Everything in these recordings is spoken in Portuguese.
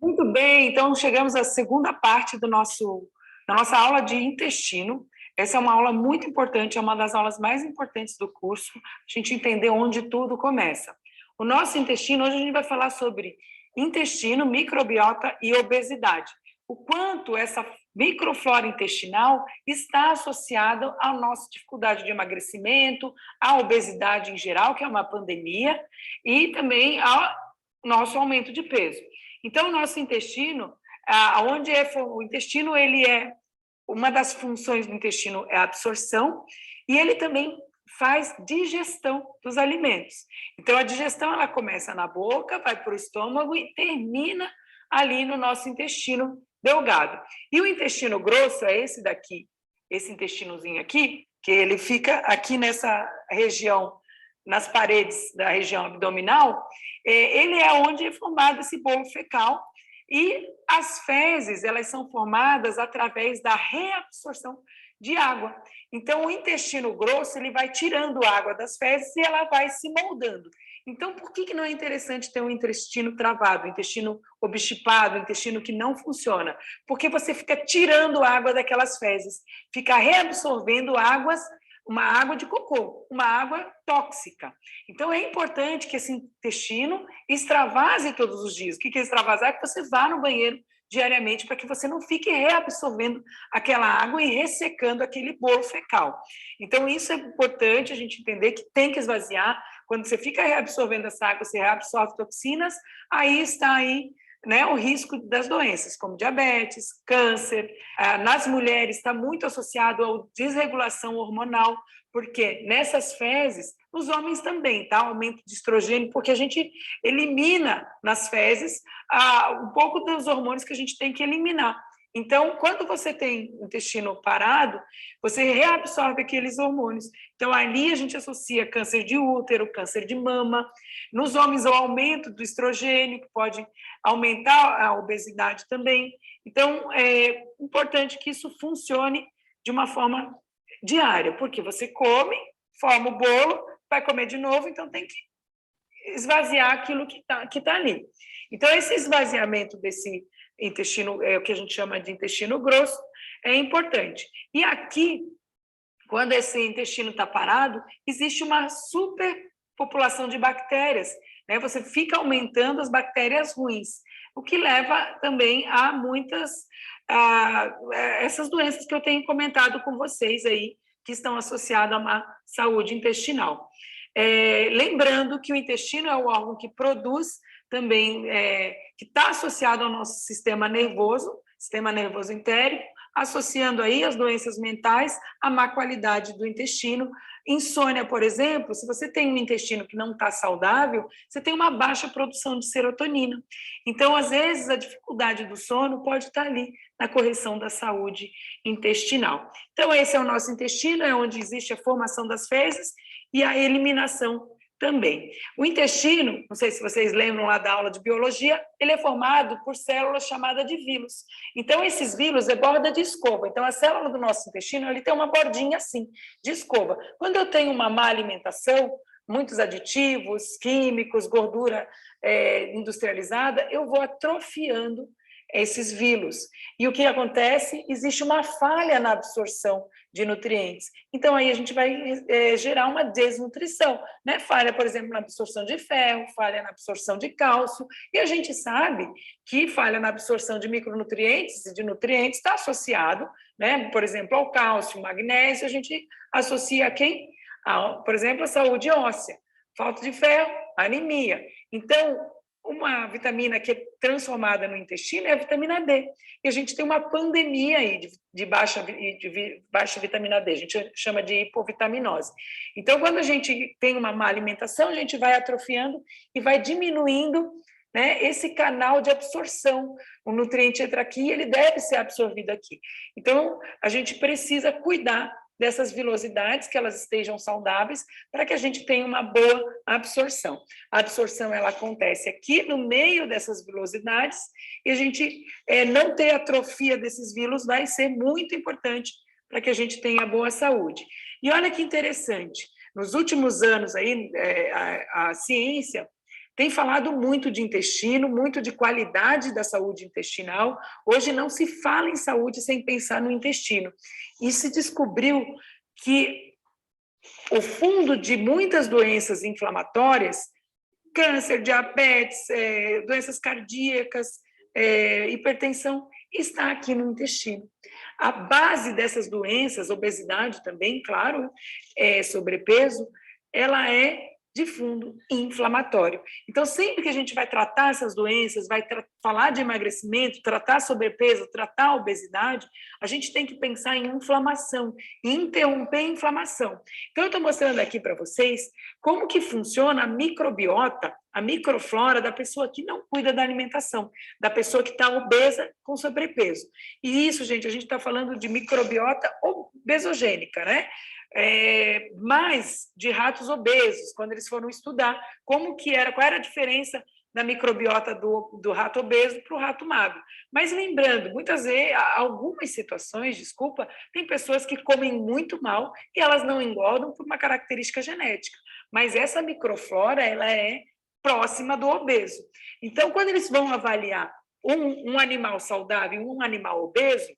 Muito bem, então chegamos à segunda parte da nossa aula de intestino. Essa é uma aula muito importante, é uma das aulas mais importantes do curso, a gente entender onde tudo começa. O nosso intestino, hoje a gente vai falar sobre intestino, microbiota e obesidade. O quanto essa microflora intestinal está associada à nossa dificuldade de emagrecimento, à obesidade em geral, que é uma pandemia, e também ao nosso aumento de peso. Então, o nosso intestino, onde o intestino, ele é uma das funções do intestino é a absorção e ele também faz digestão dos alimentos. Então, a digestão ela começa na boca, vai para o estômago e termina ali no nosso intestino delgado. E o intestino grosso é esse daqui, esse intestinozinho aqui, que ele fica aqui nessa região, nas paredes da região abdominal, ele é onde é formado esse bolo fecal e as fezes, elas são formadas através da reabsorção de água. Então, o intestino grosso, ele vai tirando água das fezes e ela vai se moldando. Então, por que não é interessante ter um intestino travado, um intestino obstipado, um intestino que não funciona? Porque você fica tirando água daquelas fezes, fica reabsorvendo águas, uma água de cocô, uma água tóxica. Então, é importante que esse intestino extravase todos os dias. O que é extravasar? É que você vá no banheiro diariamente para que você não fique reabsorvendo aquela água e ressecando aquele bolo fecal. Então, isso é importante a gente entender que tem que esvaziar. Quando você fica reabsorvendo essa água, você reabsorve toxinas, aí está aí, né, o risco das doenças, como diabetes, câncer. Nas mulheres está muito associado à desregulação hormonal, porque nessas fezes, nos homens também, tá? Aumento de estrogênio, porque a gente elimina nas fezes um pouco dos hormônios que a gente tem que eliminar. Então, quando você tem o intestino parado, você reabsorve aqueles hormônios. Então, ali a gente associa câncer de útero, câncer de mama. Nos homens, o aumento do estrogênio, que pode aumentar a obesidade também. Então, é importante que isso funcione de uma forma diária, porque você come, forma o bolo, vai comer de novo, então tem que esvaziar aquilo que tá ali. Então, esse esvaziamento desse intestino, é o que a gente chama de intestino grosso, é importante. E aqui, quando esse intestino está parado, existe uma superpopulação de bactérias, né? Você fica aumentando as bactérias ruins, o que leva também a essas doenças que eu tenho comentado com vocês aí, que estão associadas a uma saúde intestinal. Lembrando que o intestino é o órgão que produz também, que está associado ao nosso sistema nervoso entérico, associando aí as doenças mentais à má qualidade do intestino. Insônia, por exemplo, se você tem um intestino que não está saudável, você tem uma baixa produção de serotonina. Então, às vezes, a dificuldade do sono pode estar ali na correção da saúde intestinal. Então, esse é o nosso intestino, é onde existe a formação das fezes e a eliminação também. O intestino, não sei se vocês lembram lá da aula de biologia, ele é formado por células chamadas de vilos. Então, esses vilos é borda de escova. Então, a célula do nosso intestino ele tem uma bordinha assim, de escova. Quando eu tenho uma má alimentação, muitos aditivos, químicos, gordura industrializada, eu vou atrofiando esses vilos. E o que acontece? Existe uma falha na absorção de nutrientes. Então, aí a gente vai gerar uma desnutrição, né? Falha, por exemplo, na absorção de ferro, falha na absorção de cálcio, e a gente sabe que falha na absorção de micronutrientes e de nutrientes está associado, né? Por exemplo, ao cálcio, magnésio, a gente associa a quem? Por exemplo, a saúde óssea. Falta de ferro, anemia. Então, uma vitamina que é transformada no intestino é a vitamina D. E a gente tem uma pandemia aí de baixa vitamina D, a gente chama de hipovitaminose. Então, quando a gente tem uma má alimentação, a gente vai atrofiando e vai diminuindo, né, esse canal de absorção. O nutriente entra aqui e ele deve ser absorvido aqui. Então, a gente precisa cuidar dessas vilosidades, que elas estejam saudáveis, para que a gente tenha uma boa absorção. A absorção ela acontece aqui no meio dessas vilosidades e a gente não ter atrofia desses vilos vai ser muito importante para que a gente tenha boa saúde. E olha que interessante, nos últimos anos aí, a ciência tem falado muito de intestino, muito de qualidade da saúde intestinal. Hoje não se fala em saúde sem pensar no intestino. E se descobriu que o fundo de muitas doenças inflamatórias, câncer, diabetes, doenças cardíacas, hipertensão, está aqui no intestino. A base dessas doenças, obesidade também, claro, sobrepeso, ela é de fundo inflamatório. Então, sempre que a gente vai tratar essas doenças, vai falar de emagrecimento, tratar sobrepeso, tratar obesidade, a gente tem que pensar em inflamação, interromper a inflamação. Então, eu estou mostrando aqui para vocês como que funciona a microbiota, a microflora da pessoa que não cuida da alimentação, da pessoa que está obesa com sobrepeso. E isso, gente, a gente está falando de microbiota obesogênica, né? Mais de ratos obesos, quando eles foram estudar qual era a diferença da microbiota do rato obeso para o rato magro. Mas lembrando, muitas vezes, algumas situações, desculpa, tem pessoas que comem muito mal e elas não engordam por uma característica genética. Mas essa microflora, ela é próxima do obeso. Então, quando eles vão avaliar um animal saudável e um animal obeso,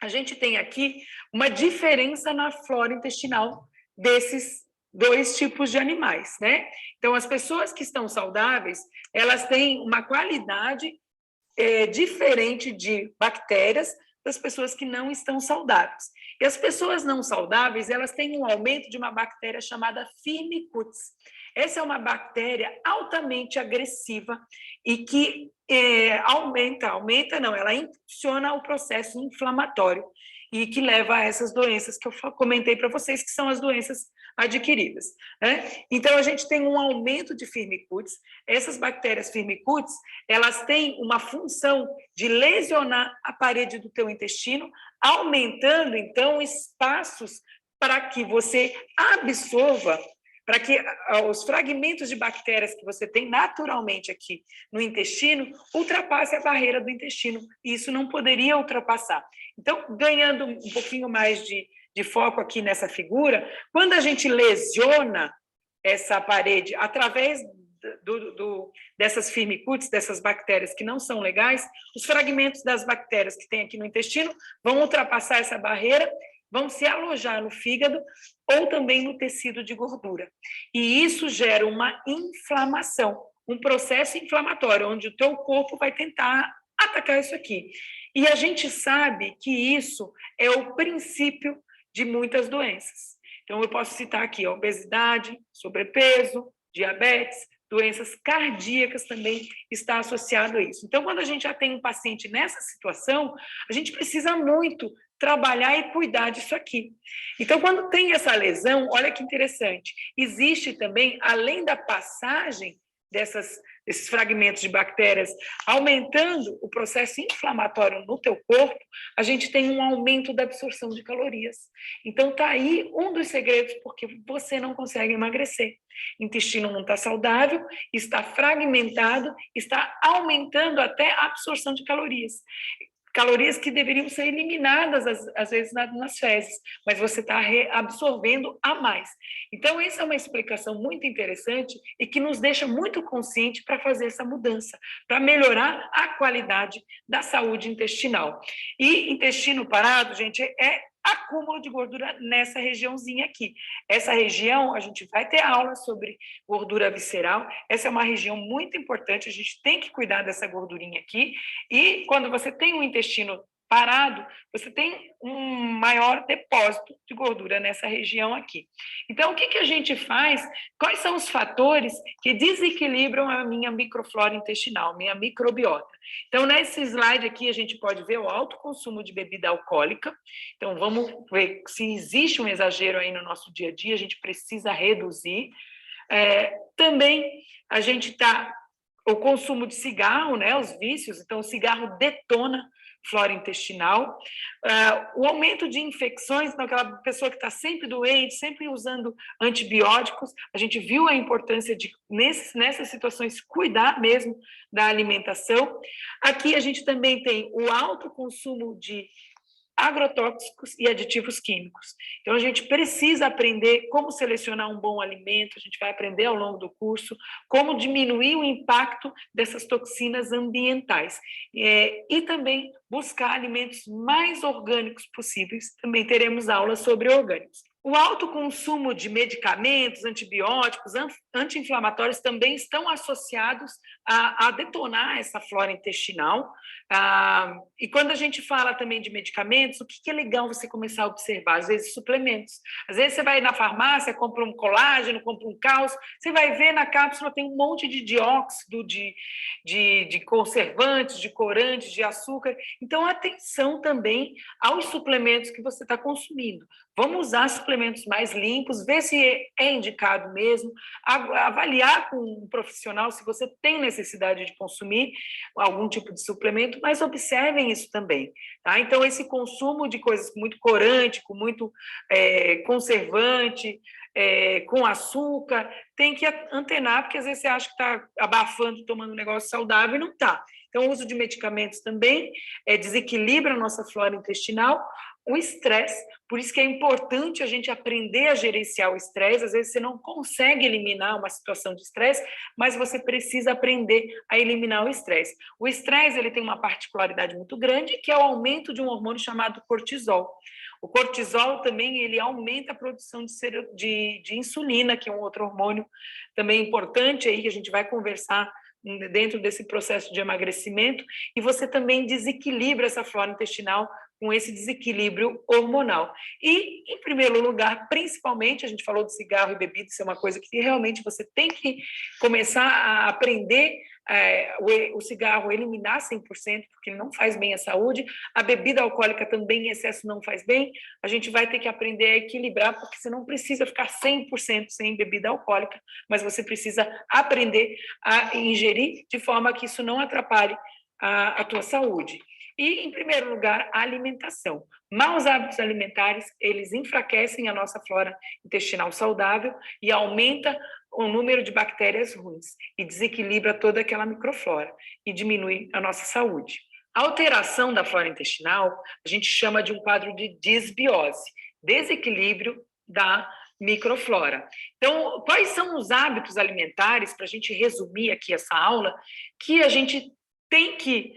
a gente tem aqui uma diferença na flora intestinal desses dois tipos de animais, né? Então, as pessoas que estão saudáveis, elas têm uma qualidade diferente de bactérias das pessoas que não estão saudáveis. E as pessoas não saudáveis, elas têm um aumento de uma bactéria chamada Firmicutes. Essa é uma bactéria altamente agressiva e que ela impulsiona o processo inflamatório e que leva a essas doenças que eu comentei para vocês, que são as doenças adquiridas, né? Então, a gente tem um aumento de Firmicutes. Essas bactérias Firmicutes, elas têm uma função de lesionar a parede do teu intestino, aumentando, então, espaços para que você absorva, para que os fragmentos de bactérias que você tem naturalmente aqui no intestino ultrapassem a barreira do intestino. E isso não poderia ultrapassar. Então, ganhando um pouquinho mais de foco aqui nessa figura, quando a gente lesiona essa parede através dessas Firmicutes, dessas bactérias que não são legais, os fragmentos das bactérias que tem aqui no intestino vão ultrapassar essa barreira, vão se alojar no fígado ou também no tecido de gordura. E isso gera uma inflamação, um processo inflamatório, onde o teu corpo vai tentar atacar isso aqui. E a gente sabe que isso é o princípio de muitas doenças. Então, eu posso citar aqui obesidade, sobrepeso, diabetes, doenças cardíacas também está associado a isso. Então, quando a gente já tem um paciente nessa situação, a gente precisa muito trabalhar e cuidar disso aqui. Então, quando tem essa lesão, olha que interessante, existe também, além da passagem desses fragmentos de bactérias, aumentando o processo inflamatório no teu corpo, a gente tem um aumento da absorção de calorias. Então, está aí um dos segredos porque você não consegue emagrecer. O intestino não está saudável, está fragmentado, está aumentando até a absorção de calorias. Calorias que deveriam ser eliminadas, às vezes, nas fezes, mas você está absorvendo a mais. Então, essa é uma explicação muito interessante e que nos deixa muito consciente para fazer essa mudança, para melhorar a qualidade da saúde intestinal. E intestino parado, gente, é acúmulo de gordura nessa regiãozinha aqui. Essa região, a gente vai ter aula sobre gordura visceral, essa é uma região muito importante, a gente tem que cuidar dessa gordurinha aqui, e quando você tem um intestino parado, você tem um maior depósito de gordura nessa região aqui. Então, o que a gente faz? Quais são os fatores que desequilibram a minha microflora intestinal, minha microbiota? Então, nesse slide aqui, a gente pode ver o alto consumo de bebida alcoólica. Então, vamos ver se existe um exagero aí no nosso dia a dia, a gente precisa reduzir. Também, a gente está... O consumo de cigarro, né, os vícios, então o cigarro detona flora intestinal, o aumento de infecções, naquela pessoa que está sempre doente, sempre usando antibióticos, a gente viu a importância de, nessas situações, cuidar mesmo da alimentação. Aqui a gente também tem o alto consumo de agrotóxicos e aditivos químicos. Então, a gente precisa aprender como selecionar um bom alimento, a gente vai aprender ao longo do curso como diminuir o impacto dessas toxinas ambientais. E também buscar alimentos mais orgânicos possíveis, também teremos aulas sobre orgânicos. O alto consumo de medicamentos, antibióticos, anti-inflamatórios também estão associados a detonar essa flora intestinal. E quando a gente fala também de medicamentos, o que é legal você começar a observar? Às vezes, suplementos. Às vezes, você vai na farmácia, compra um colágeno, compra um cálcio, você vai ver na cápsula tem um monte de dióxido, de conservantes, de corantes, de açúcar. Então, atenção também aos suplementos que você está consumindo. Vamos usar suplementos mais limpos, ver se é indicado mesmo, avaliar com um profissional se você tem necessidade de consumir algum tipo de suplemento, mas observem isso também. Tá? Então, esse consumo de coisas com muito corante, com muito conservante, com açúcar, tem que antenar, porque às vezes você acha que está abafando, tomando um negócio saudável e não está. Então, o uso de medicamentos também desequilibra a nossa flora intestinal. O estresse, por isso que é importante a gente aprender a gerenciar o estresse. Às vezes você não consegue eliminar uma situação de estresse, mas você precisa aprender a eliminar o estresse. O estresse ele tem uma particularidade muito grande, que é o aumento de um hormônio chamado cortisol. O cortisol também ele aumenta a produção de insulina, que é um outro hormônio também importante aí que a gente vai conversar dentro desse processo de emagrecimento, e você também desequilibra essa flora intestinal com esse desequilíbrio hormonal. E, em primeiro lugar, principalmente, a gente falou de cigarro e bebida, isso é uma coisa que realmente você tem que começar a aprender o cigarro, eliminar 100%, porque ele não faz bem à saúde, a bebida alcoólica também em excesso não faz bem, a gente vai ter que aprender a equilibrar, porque você não precisa ficar 100% sem bebida alcoólica, mas você precisa aprender a ingerir de forma que isso não atrapalhe a tua saúde. E, em primeiro lugar, a alimentação. Maus hábitos alimentares, eles enfraquecem a nossa flora intestinal saudável e aumenta o número de bactérias ruins e desequilibra toda aquela microflora e diminui a nossa saúde. A alteração da flora intestinal, a gente chama de um quadro de disbiose, desequilíbrio da microflora. Então, quais são os hábitos alimentares, para a gente resumir aqui essa aula, que a gente tem que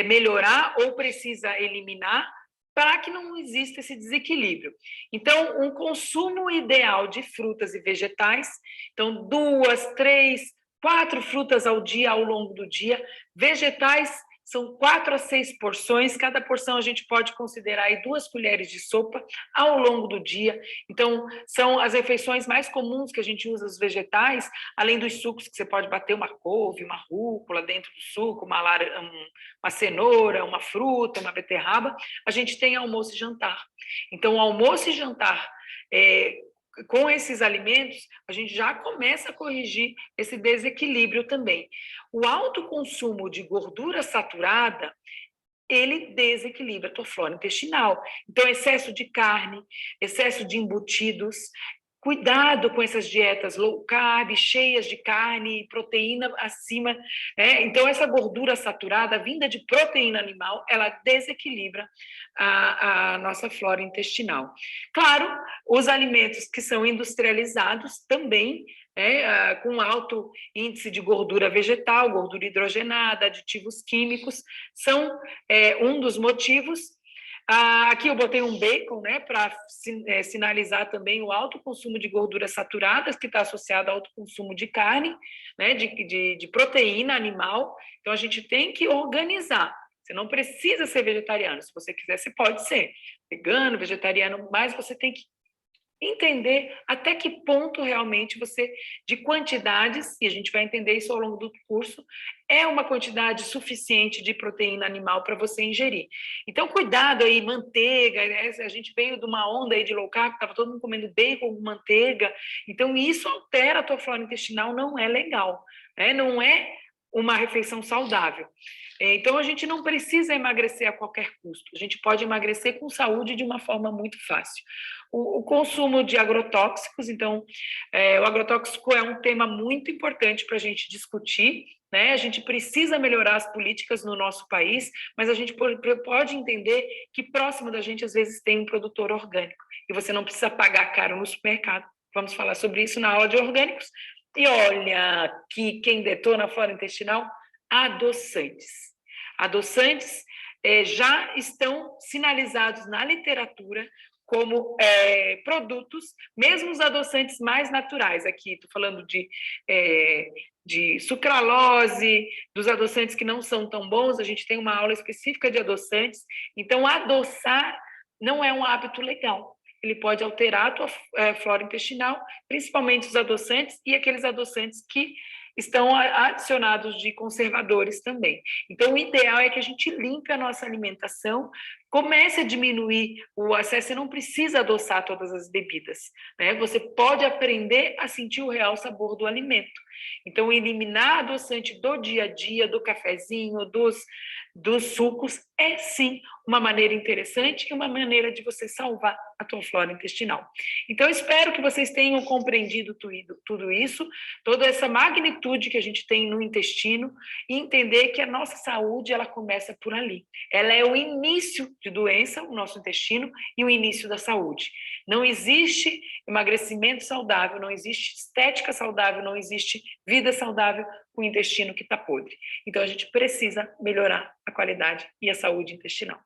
melhorar ou precisa eliminar para que não exista esse desequilíbrio. Então, um consumo ideal de frutas e vegetais, então 2, 3, 4 frutas ao dia ao longo do dia, vegetais são 4 a 6 porções, cada porção a gente pode considerar aí 2 colheres de sopa ao longo do dia. Então, são as refeições mais comuns que a gente usa os vegetais, além dos sucos que você pode bater uma couve, uma rúcula dentro do suco, uma cenoura, uma fruta, uma beterraba, a gente tem almoço e jantar. Então, almoço e jantar com esses alimentos, a gente já começa a corrigir esse desequilíbrio também. O alto consumo de gordura saturada, ele desequilibra a tua flora intestinal. Então, excesso de carne, excesso de embutidos, cuidado com essas dietas low carb, cheias de carne e proteína acima. Então, essa gordura saturada, vinda de proteína animal, ela desequilibra a nossa flora intestinal. Claro, os alimentos que são industrializados também, com alto índice de gordura vegetal, gordura hidrogenada, aditivos químicos, são um dos motivos. Aqui eu botei um bacon, para sinalizar também o alto consumo de gorduras saturadas, que está associado ao alto consumo de carne, de proteína animal. Então, a gente tem que organizar. Você não precisa ser vegetariano. Se você quiser, você pode ser vegano, vegetariano, mas você tem que entender até que ponto realmente você, de quantidades, e a gente vai entender isso ao longo do curso, é uma quantidade suficiente de proteína animal para você ingerir. Então, cuidado aí, manteiga, a gente veio de uma onda aí de low carb, estava todo mundo comendo bacon com manteiga, então isso altera a tua flora intestinal, não é legal, não é uma refeição saudável. Então, a gente não precisa emagrecer a qualquer custo, a gente pode emagrecer com saúde de uma forma muito fácil. O consumo de agrotóxicos, então, o agrotóxico é um tema muito importante para a gente discutir, né? A gente precisa melhorar as políticas no nosso país, mas a gente pode entender que próximo da gente, às vezes, tem um produtor orgânico, e você não precisa pagar caro no supermercado. Vamos falar sobre isso na aula de orgânicos. E olha aqui, quem detona a flora intestinal? Adoçantes. Adoçantes já estão sinalizados na literatura como produtos, mesmo os adoçantes mais naturais. Aqui estou falando de sucralose, dos adoçantes que não são tão bons, a gente tem uma aula específica de adoçantes. Então, adoçar não é um hábito legal. Ele pode alterar a tua flora intestinal, principalmente os adoçantes e aqueles adoçantes que estão adicionados de conservadores também. Então, o ideal é que a gente limpe a nossa alimentação, comece a diminuir o acesso. Você não precisa adoçar todas as bebidas, né? Você pode aprender a sentir o real sabor do alimento. Então, eliminar adoçante do dia a dia, do cafezinho, dos sucos, é sim uma maneira interessante e uma maneira de você salvar a tua flora intestinal. Então, espero que vocês tenham compreendido tudo isso, toda essa magnitude que a gente tem no intestino, e entender que a nossa saúde, ela começa por ali. Ela é o início de doença, o nosso intestino, e o início da saúde. Não existe emagrecimento saudável, não existe estética saudável, não existe vida saudável com o intestino que está podre. Então, a gente precisa melhorar a qualidade e a saúde intestinal.